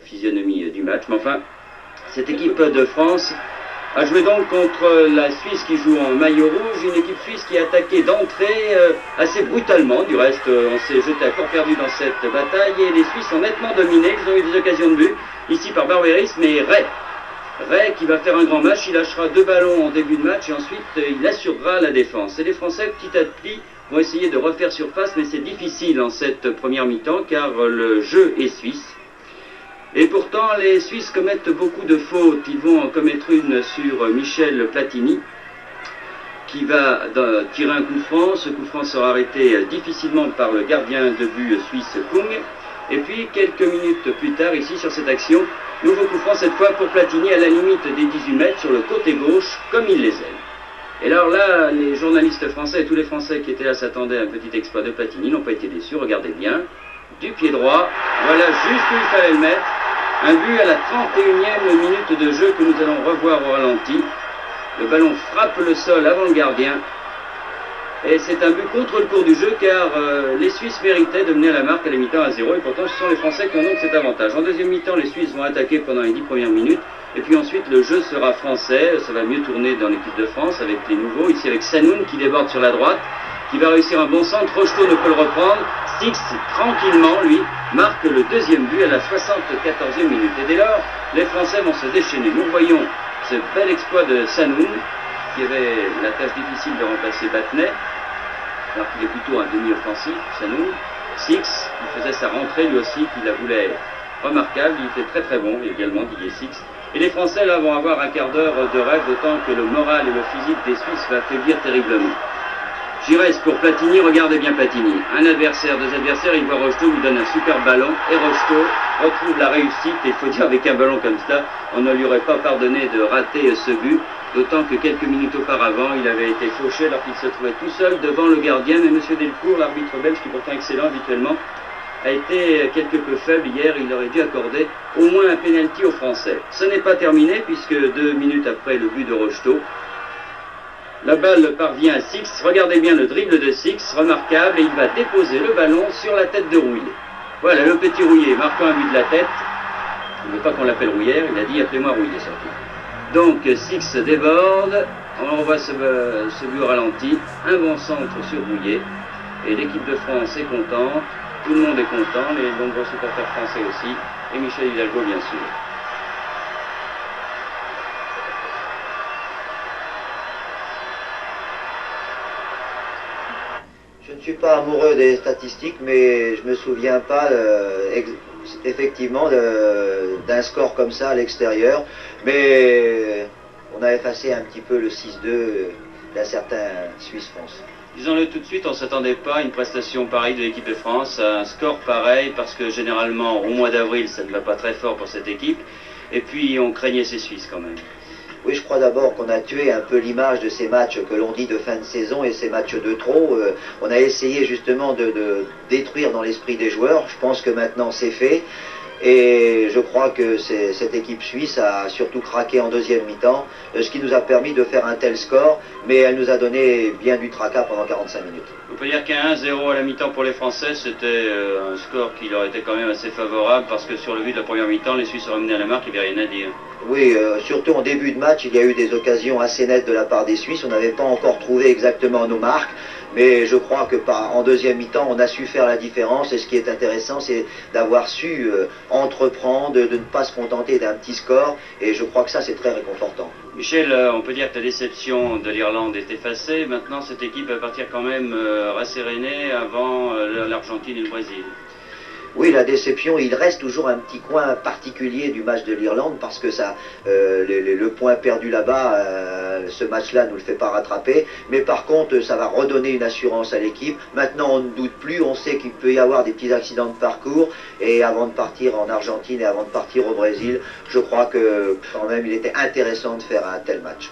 physionomie du match. Mais enfin, cette équipe de France a joué donc contre la Suisse qui joue en maillot rouge, une équipe suisse qui a attaqué d'entrée assez brutalement. Du reste, on s'est jeté à corps perdu dans cette bataille et les Suisses ont nettement dominé. Ils ont eu des occasions de but, ici par Barberis, mais Ray qui va faire un grand match, il lâchera 2 ballons en début de match et ensuite il assurera la défense. Et les Français, petit à petit, vont essayer de refaire surface, mais c'est difficile en cette première mi-temps car le jeu est suisse. Et pourtant, les Suisses commettent beaucoup de fautes. Ils vont en commettre une sur Michel Platini, qui va tirer un coup franc. Ce coup franc sera arrêté difficilement par le gardien de but suisse Kung. Et puis, quelques minutes plus tard, ici, sur cette action, nouveau coup franc, cette fois pour Platini, à la limite des 18 mètres, sur le côté gauche, comme il les aime. Et alors là, les journalistes français et tous les Français qui étaient là s'attendaient à un petit exploit de Platini, n'ont pas été déçus. Regardez bien, du pied droit, voilà juste où il fallait le mettre. Un but à la 31e minute de jeu que nous allons revoir au ralenti. Le ballon frappe le sol avant le gardien. Et c'est un but contre le cours du jeu car les Suisses méritaient de mener à la marque à la mi-temps à 0. Et pourtant ce sont les Français qui ont donc cet avantage. En deuxième mi-temps, les Suisses vont attaquer pendant les 10 premières minutes. Et puis ensuite le jeu sera français. Ça va mieux tourner dans l'équipe de France avec les nouveaux. Ici avec Sanoun qui déborde sur la droite, qui va réussir un bon centre. Rocheteau ne peut le reprendre. Six, tranquillement, lui, marque le deuxième but à la 74e minute. Et dès lors, les Français vont se déchaîner. Nous voyons ce bel exploit de Sanoun, qui avait la tâche difficile de remplacer Battenet, alors qu'il est plutôt un demi-offensif, Sanoun. Six, il faisait sa rentrée lui aussi, qu'il la voulait remarquable. Il était très très bon également, Didier Six. Et les Français, là, vont avoir un quart d'heure de rêve, d'autant que le moral et le physique des Suisses va faiblir terriblement. Giresse pour Platini, regardez bien Platini. Un adversaire, 2 adversaires, il voit Rocheteau, lui donne un super ballon, et Rocheteau retrouve la réussite, et il faut dire avec un ballon comme ça, on ne lui aurait pas pardonné de rater ce but, d'autant que quelques minutes auparavant, il avait été fauché alors qu'il se trouvait tout seul devant le gardien, mais M. Delcourt, l'arbitre belge, qui est pourtant excellent habituellement, a été quelque peu faible hier, il aurait dû accorder au moins un pénalty aux Français. Ce n'est pas terminé, puisque 2 minutes après le but de Rocheteau, la balle parvient à Six, regardez bien le dribble de Six, remarquable, et il va déposer le ballon sur la tête de Rouillet. Voilà, le petit Rouillet marquant un but de la tête. Il ne veut pas qu'on l'appelle Rouillère, il a dit appelez-moi Rouillet surtout. Donc Six déborde, on revoit ce but au ralenti, un bon centre sur Rouillet, et l'équipe de France est contente, tout le monde est content, les nombreux supporters français aussi, et Michel Hidalgo bien sûr. Je ne suis pas amoureux des statistiques, mais je ne me souviens pas effectivement d'un score comme ça à l'extérieur. Mais on a effacé un petit peu le 6-2 d'un certain Suisse-France. Disons-le tout de suite, on ne s'attendait pas à une prestation pareille de l'équipe de France, à un score pareil, parce que généralement au mois d'avril ça ne va pas très fort pour cette équipe, et puis on craignait ces Suisses quand même. Oui, je crois d'abord qu'on a tué un peu l'image de ces matchs que l'on dit de fin de saison et ces matchs de trop. On a essayé justement de détruire dans l'esprit des joueurs. Je pense que maintenant c'est fait. Et je crois que cette équipe suisse a surtout craqué en deuxième mi-temps, ce qui nous a permis de faire un tel score, mais elle nous a donné bien du tracas pendant 45 minutes. On peut dire qu'un 1-0 à la mi-temps pour les Français, c'était un score qui leur était quand même assez favorable, parce que sur le but de la première mi-temps, les Suisses auraient mené à la marque, il n'y avait rien à dire. Oui, surtout en début de match, il y a eu des occasions assez nettes de la part des Suisses. On n'avait pas encore trouvé exactement nos marques, mais je crois que en deuxième mi-temps, on a su faire la différence. Et ce qui est intéressant, c'est d'avoir su entreprendre, de ne pas se contenter d'un petit score. Et je crois que ça, c'est très réconfortant. Michel, on peut dire que la déception de l'Irlande est effacée. Maintenant, cette équipe va partir quand même rassérénée avant l'Argentine et le Brésil. Oui, la déception, il reste toujours un petit coin particulier du match de l'Irlande parce que ça, le point perdu là-bas, ce match-là ne nous le fait pas rattraper. Mais par contre, ça va redonner une assurance à l'équipe. Maintenant, on ne doute plus, on sait qu'il peut y avoir des petits accidents de parcours. Et avant de partir en Argentine et avant de partir au Brésil, je crois que quand même il était intéressant de faire un tel match.